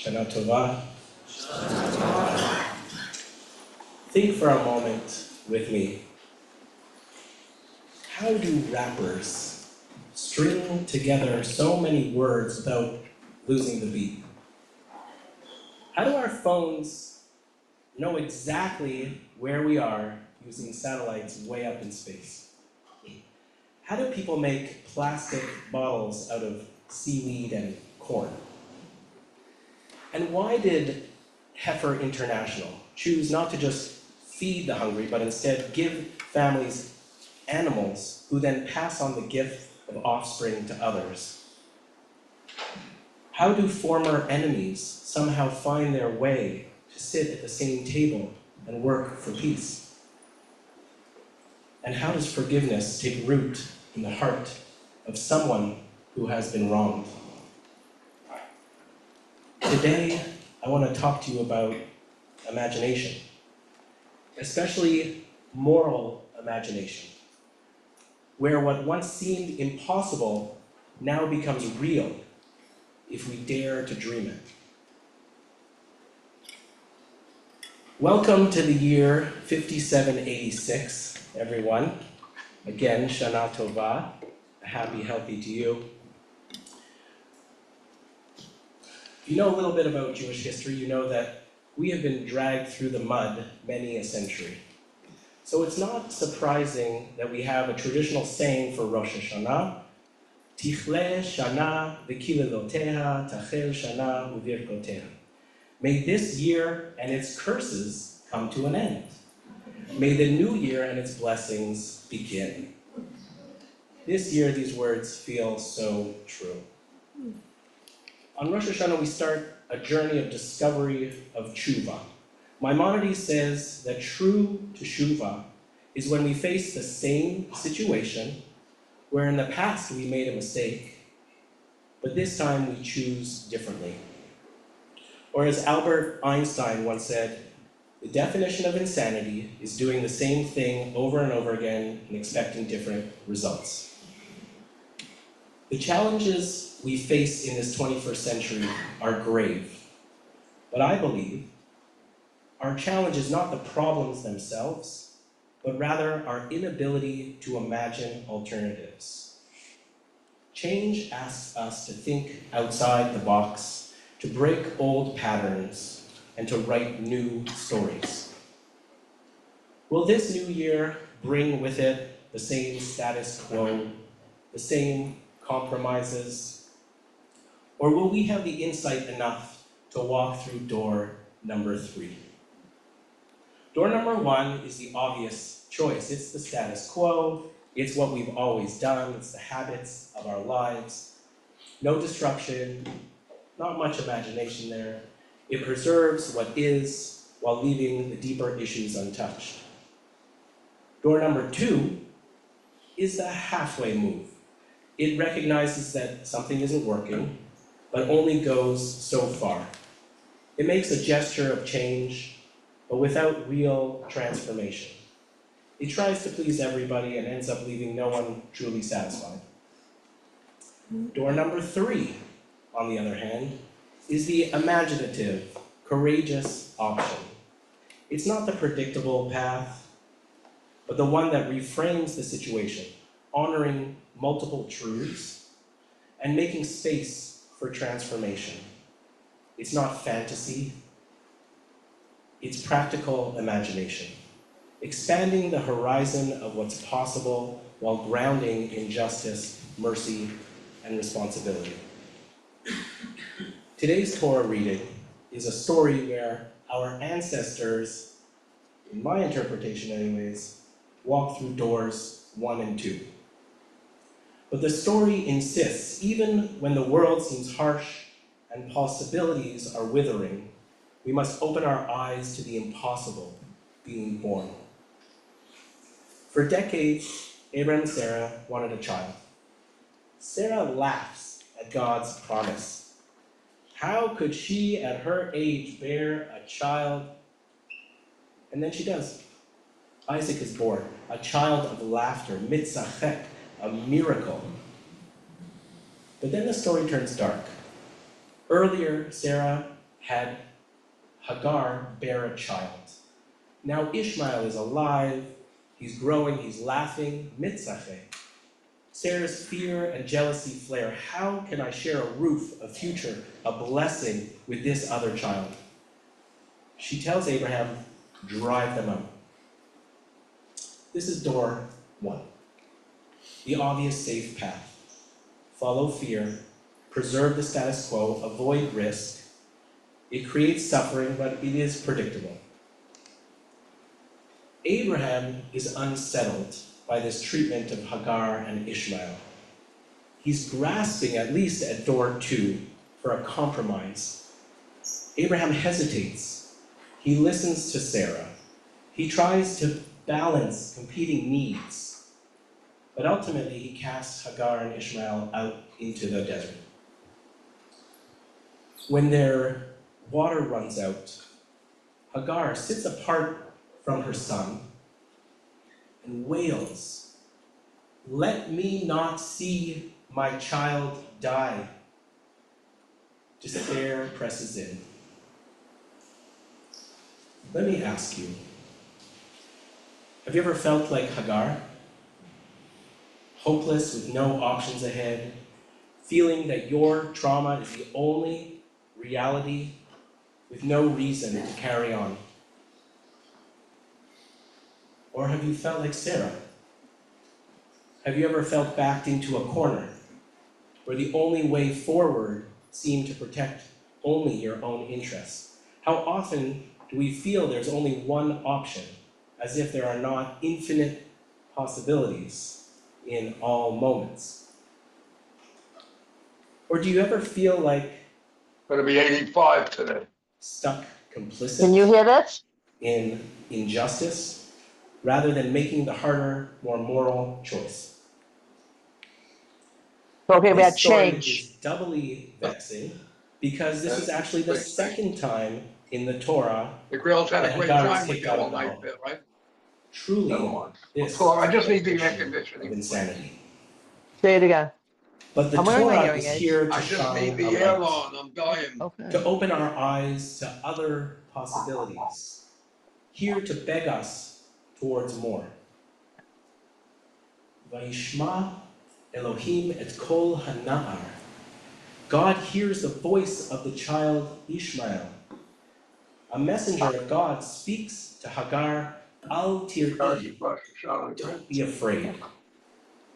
Shana Tova. Think for a moment with me. How do rappers string together so many words without losing the beat? How do our phones know exactly where we are using satellites way up in space? How do people make plastic bottles out of seaweed and corn? And why did Heifer International choose not to just feed the hungry, but instead give families animals who then pass on the gift of offspring to others? How do former enemies somehow find their way to sit at the same table and work for peace? And how does forgiveness take root in the heart of someone who has been wronged? Today, I want to talk to you about imagination, especially moral imagination, where what once seemed impossible now becomes real if we dare to dream it. Welcome to the year 5786, everyone. Again, Shana Tova, a happy, healthy to you. If you know a little bit about Jewish history, you know that we have been dragged through the mud many a century. So it's not surprising that we have a traditional saying for Rosh Hashanah, Tichle Shana v'kileloteha tachel Shana u'virkoteha. May this year and its curses come to an end. May the new year and its blessings begin. This year, these words feel so true. On Rosh Hashanah, we start a journey of discovery of tshuva. Maimonides says that true teshuva is when we face the same situation where in the past we made a mistake, but this time we choose differently. Or as Albert Einstein once said, the definition of insanity is doing the same thing over and over again and expecting different results. The challenges we face in this 21st century are grave, but I believe our challenge is not the problems themselves, but rather our inability to imagine alternatives. Change asks us to think outside the box, to break old patterns, and to write new stories. Will this new year bring with it the same status quo, the same compromises, or will we have the insight enough to walk through door number 3? Door number 1 is the obvious choice. It's the status quo. It's what we've always done. It's the habits of our lives. No disruption, not much imagination there. It preserves what is while leaving the deeper issues untouched. Door number 2 is the halfway move. It recognizes that something isn't working, but only goes so far. It makes a gesture of change, but without real transformation. It tries to please everybody and ends up leaving no one truly satisfied. Door number 3, on the other hand, is the imaginative, courageous option. It's not the predictable path, but the one that reframes the situation, honoring multiple truths and making space for transformation. It's not fantasy, it's practical imagination, expanding the horizon of what's possible while grounding in justice, mercy, and responsibility. Today's Torah reading is a story where our ancestors, in my interpretation anyways, walked through doors 1 and 2. But the story insists, even when the world seems harsh and possibilities are withering, we must open our eyes to the impossible being born. For decades, Abraham and Sarah wanted a child. Sarah laughs at God's promise. How could she, at her age, bear a child? And then she does. Isaac is born, a child of laughter, mitzachek, a miracle. But then the story turns dark. Earlier, Sarah had Hagar bear a child. Now Ishmael is alive, he's growing, he's laughing, mitzache. Sarah's fear and jealousy flare. How can I share a roof, a future, a blessing with this other child? She tells Abraham, drive them out. This is door one, the obvious safe path. Follow fear, preserve the status quo, avoid risk. It creates suffering, but it is predictable. Abraham is unsettled by this treatment of Hagar and Ishmael. He's grasping, at least at door two, for a compromise. Abraham hesitates. He listens to Sarah. He tries to balance competing needs. But ultimately, he casts Hagar and Ishmael out into the desert. When their water runs out, Hagar sits apart from her son and wails, "Let me not see my child die." Despair presses in. Let me ask you, have you ever felt like Hagar? Hopeless with no options ahead, feeling that your trauma is the only reality with no reason to carry on? Or have you felt like Sarah? Have you ever felt backed into a corner where the only way forward seemed to protect only your own interests? How often do we feel there's only one option, as if there are not infinite possibilities in all moments? Or do you ever feel like Gonna be 85 today. stuck complicit Can you hear this? in injustice rather than making the harder, more moral choice? Talking about This story change. is doubly vexing because this is actually the second time in the Torah The girls had a that great Hagar is time with kicked you out all of the night, home. right? Truly, this Well, I is just a need the air definition conditioning. of insanity. Say it again. But the I'm wearing my Torah hearing is aids. here to I just shine need a the air light, on. I'm dying. Okay. to open our eyes to other possibilities, here to beg us towards more. Vayishma Elohim et kol hana'ar. God hears the voice of the child Ishmael. A messenger of God speaks to Hagar, Al tir'i, don't be afraid.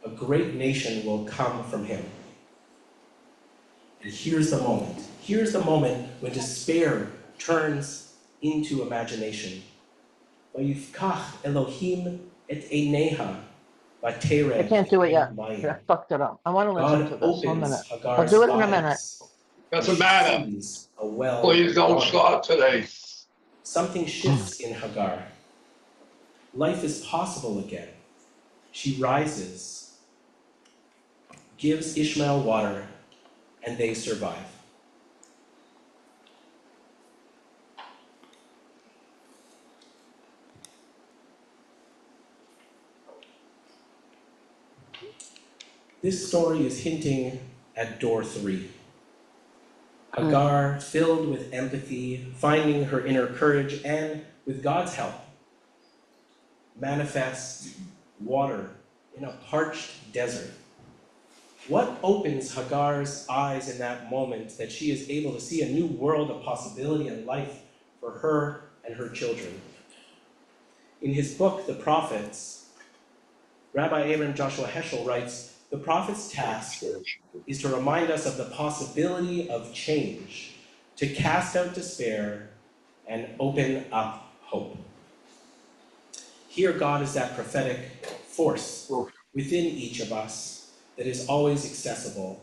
A great nation will come from him. And here's the moment. Here's the moment when despair turns into imagination. Vayifkach Elohim et eineha I vatered can't do it ein yet. mayim. I fucked it up. I want to listen to God this. 1 minute. opens I'll do Hagar's it in a minute. eyes. Doesn't and she matter. sees a well Please don't water. start today. Something shifts in Hagar. Life is possible again. She rises, gives Ishmael water, and they survive. This story is hinting at door three. Hagar, filled with empathy, finding her inner courage, and with God's help, manifests water in a parched desert. What opens Hagar's eyes in that moment that she is able to see a new world of possibility and life for her and her children? In his book, The Prophets, Rabbi Abraham Joshua Heschel writes, the prophet's task is to remind us of the possibility of change, to cast out despair and open up hope. Here, God is that prophetic force within each of us that is always accessible,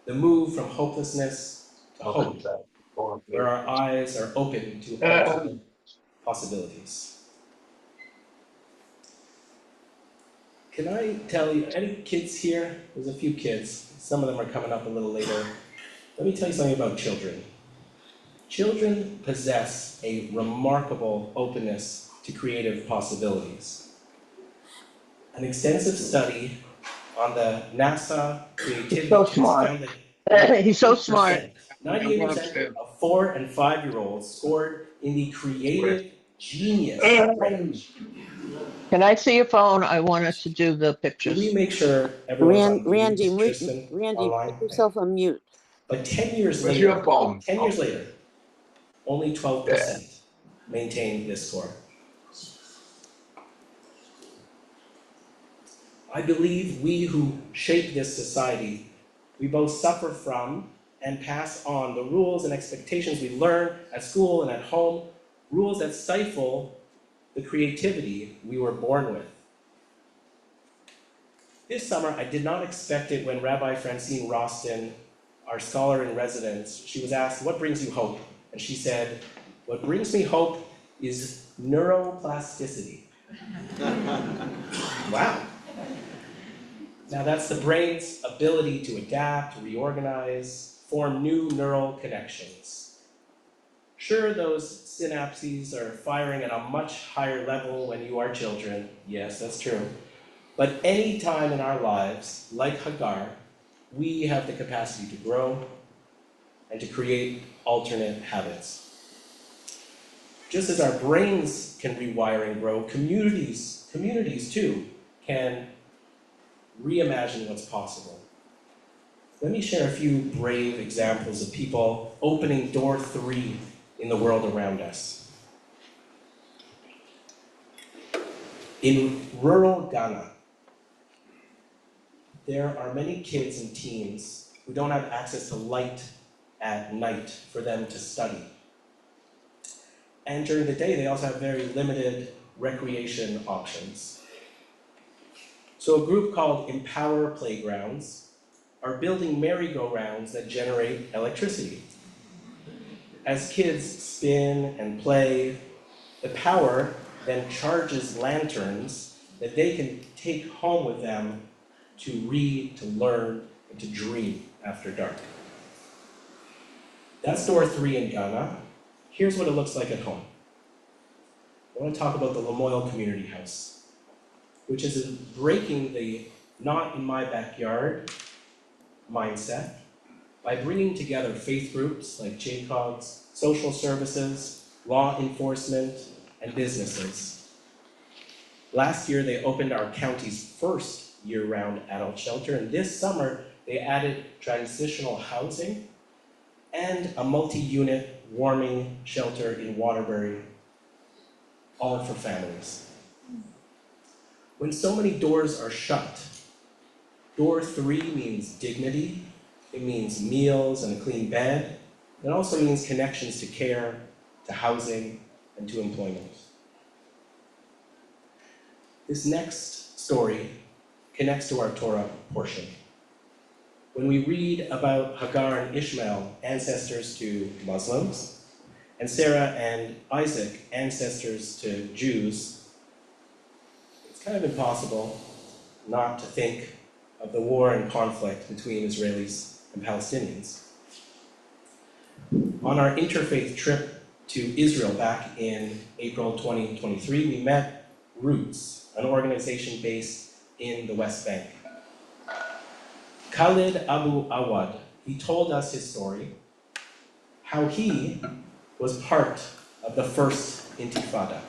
the move from hopelessness to hope, where our eyes are open to ultimate possibilities. Can I tell you, any kids here? There's a few kids. Some of them are coming up a little later. Let me tell you something about children. Children possess a remarkable openness to creative possibilities. An extensive study on the NASA creativity So test smart. found that He's so smart. 98% upstairs. of 4 and 5-year-olds scored in the creative genius range. Can I see your phone? I wanted to do the Can we pictures. make sure everyone's on Randy, mute, Tristan, Randy, online? put yourself on mute. But 10 years Where's your later, phone? 10 years later, only 12% Yeah. maintained this score. I believe we who shape this society, we both suffer from and pass on the rules and expectations we learn at school and at home, rules that stifle the creativity we were born with. This summer, I did not expect it when Rabbi Francine Roston, our scholar in residence, she was asked, "What brings you hope?" And she said, "What brings me hope is neuroplasticity." Wow. Now that's the brain's ability to adapt, reorganize, form new neural connections. Sure, those synapses are firing at a much higher level when you are children. Yes, that's true. But any time in our lives, like Hagar, we have the capacity to grow and to create alternate habits. Just as our brains can rewire and grow, communities too can reimagine what's possible. Let me share a few brave examples of people opening door 3 in the world around us. In rural Ghana, there are many kids and teens who don't have access to light at night for them to study. And during the day, they also have very limited recreation options. So a group called Empower Playgrounds are building merry-go-rounds that generate electricity. As kids spin and play, the power then charges lanterns that they can take home with them to read, to learn, and to dream after dark. That's door 3 in Ghana. Here's what it looks like at home. I want to talk about the Lamoille Community House, which is breaking the not in my backyard mindset by bringing together faith groups like JCOGS, social services, law enforcement, and businesses. Last year, they opened our county's first year-round adult shelter, and this summer, they added transitional housing and a multi-unit warming shelter in Waterbury, all for families. When so many doors are shut, door 3 means dignity, it means meals and a clean bed, it also means connections to care, to housing, and to employment. This next story connects to our Torah portion. When we read about Hagar and Ishmael, ancestors to Muslims, and Sarah and Isaac, ancestors to Jews, it's kind of impossible not to think of the war and conflict between Israelis and Palestinians. On our interfaith trip to Israel back in April 2023, we met Roots, an organization based in the West Bank. Khalid Abu Awad, he told us his story, how he was part of the first Intifada.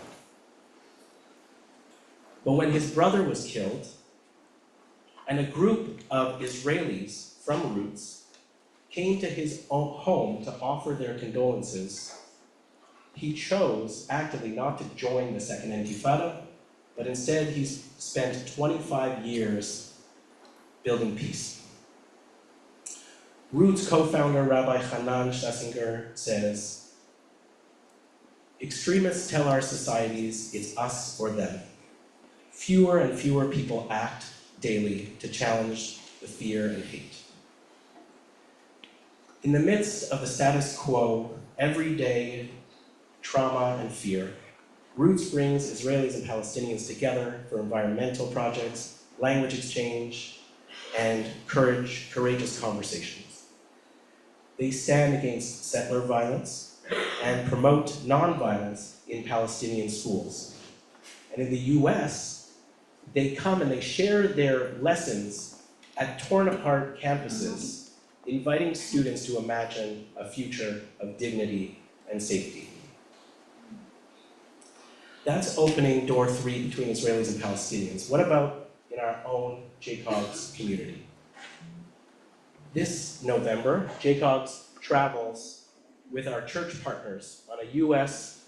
But when his brother was killed, and a group of Israelis from Roots came to his own home to offer their condolences, he chose actively not to join the Second Intifada, but instead he spent 25 years building peace. Roots co-founder Rabbi Hanan Schlesinger says, "Extremists tell our societies it's us or them. Fewer and fewer people act daily to challenge the fear and hate. In the midst of the status quo, everyday trauma and fear, Roots brings Israelis and Palestinians together for environmental projects, language exchange, and courageous conversations. They stand against settler violence and promote nonviolence in Palestinian schools. And in the US, they come and they share their lessons at torn apart campuses inviting students to imagine a future of dignity and safety. That's opening door 3 between Israelis and Palestinians. What about in our own Jacob's community? This November, Jacob's travels with our church partners on a US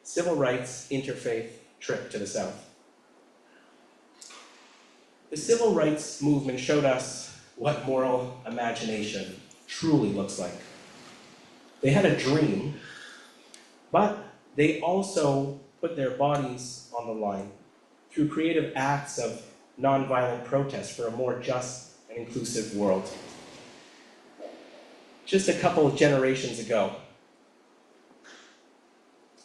civil rights interfaith trip to the South. The civil rights movement showed us what moral imagination truly looks like. They had a dream, but they also put their bodies on the line through creative acts of nonviolent protest for a more just and inclusive world. Just a couple of generations ago,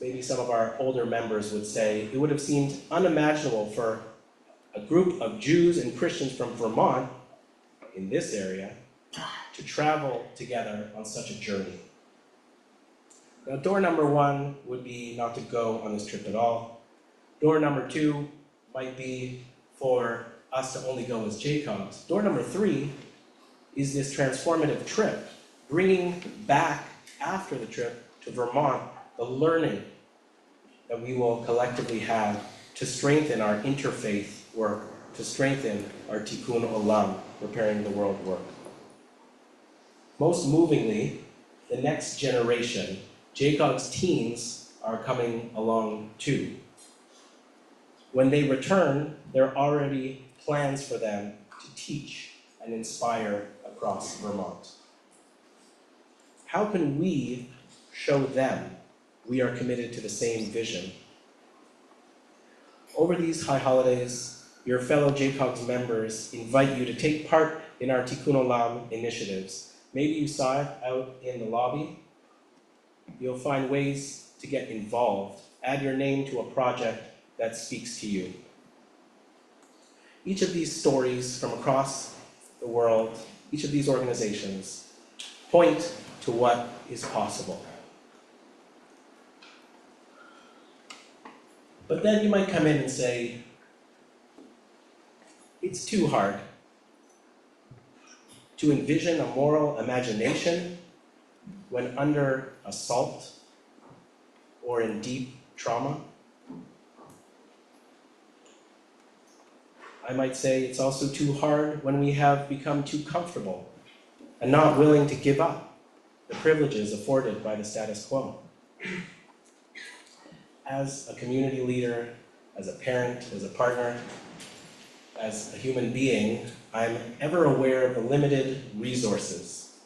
maybe some of our older members would say, it would have seemed unimaginable for a group of Jews and Christians from Vermont, in this area, to travel together on such a journey. Now, door number 1 would be not to go on this trip at all. Door number 2 might be for us to only go as Jacobs. Door number 3 is this transformative trip, bringing back after the trip to Vermont the learning that we will collectively have to strengthen our interfaith work, to strengthen our tikkun olam, repairing the world work. Most movingly, the next generation, Jacob's teens, are coming along too. When they return, there are already plans for them to teach and inspire across Vermont. How can we show them we are committed to the same vision? Over these high holidays, your fellow Jacob's members invite you to take part in our Tikkun Olam initiatives. Maybe you saw it out in the lobby. You'll find ways to get involved. Add your name to a project that speaks to you. Each of these stories from across the world, each of these organizations, point to what is possible. But then you might come in and say, it's too hard to envision a moral imagination when under assault or in deep trauma. I might say it's also too hard when we have become too comfortable and not willing to give up the privileges afforded by the status quo. As a community leader, as a parent, as a partner, as a human being, I'm ever aware of the limited resources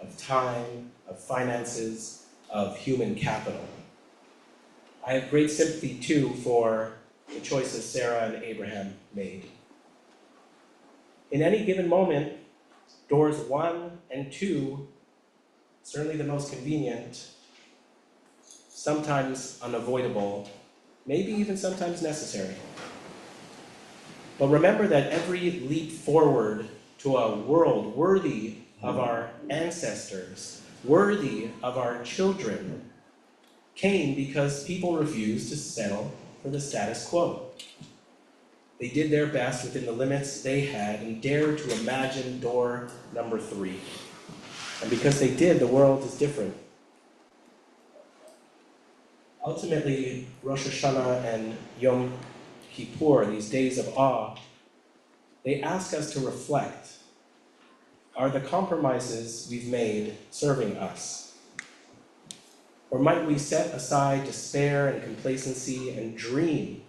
of time, of finances, of human capital. I have great sympathy too for the choices Sarah and Abraham made. In any given moment, doors 1 and 2, certainly the most convenient, sometimes unavoidable, maybe even sometimes necessary. But remember that every leap forward to a world worthy of our ancestors, worthy of our children, came because people refused to settle for the status quo. They did their best within the limits they had and dared to imagine door number 3. And because they did, the world is different. Ultimately, Rosh Hashanah and Yom Kippur, these days of awe, they ask us to reflect. Are the compromises we've made serving us? Or might we set aside despair and complacency and dream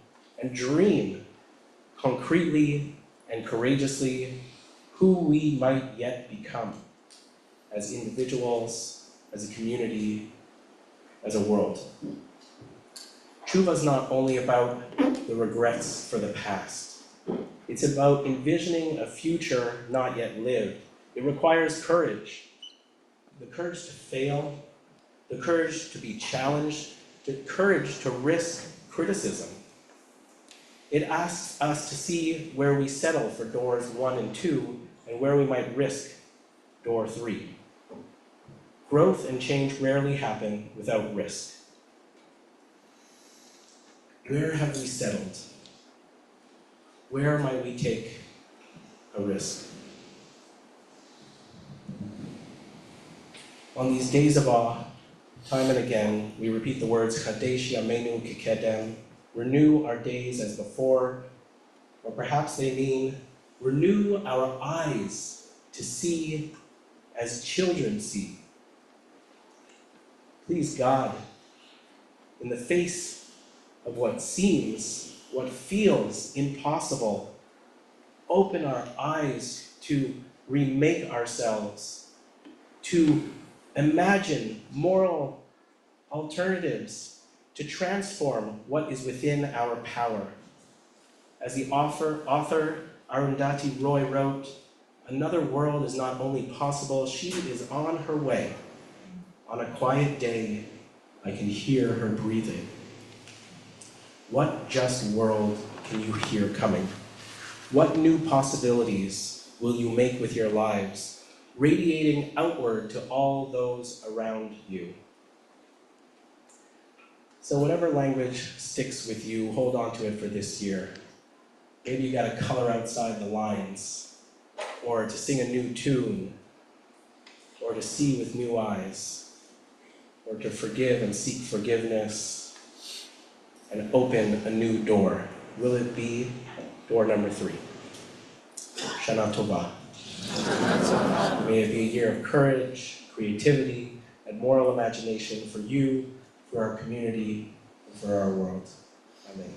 concretely and courageously who we might yet become as individuals, as a community, as a world? Tshuva is not only about the regrets for the past. It's about envisioning a future not yet lived. It requires courage. The courage to fail, the courage to be challenged, the courage to risk criticism. It asks us to see where we settle for doors 1 and 2 and where we might risk door 3. Growth and change rarely happen without risk. Where have we settled? Where might we take a risk? On these days of awe, time and again, we repeat the words, Kadesh Yameinu Kikedem, renew our days as before, or perhaps they mean, renew our eyes to see as children see. Please God, in the face of what seems, what feels impossible, open our eyes to remake ourselves, to imagine moral alternatives, to transform what is within our power. As the author Arundhati Roy wrote, another world is not only possible, she is on her way. On a quiet day, I can hear her breathing. What just world can you hear coming? What new possibilities will you make with your lives, radiating outward to all those around you? So whatever language sticks with you, hold on to it for this year. Maybe you gotta color outside the lines, or to sing a new tune, or to see with new eyes, or to forgive and seek forgiveness, and open a new door. Will it be door number 3? Shana Tova. May it be a year of courage, creativity, and moral imagination for you, for our community, and for our world. Amen.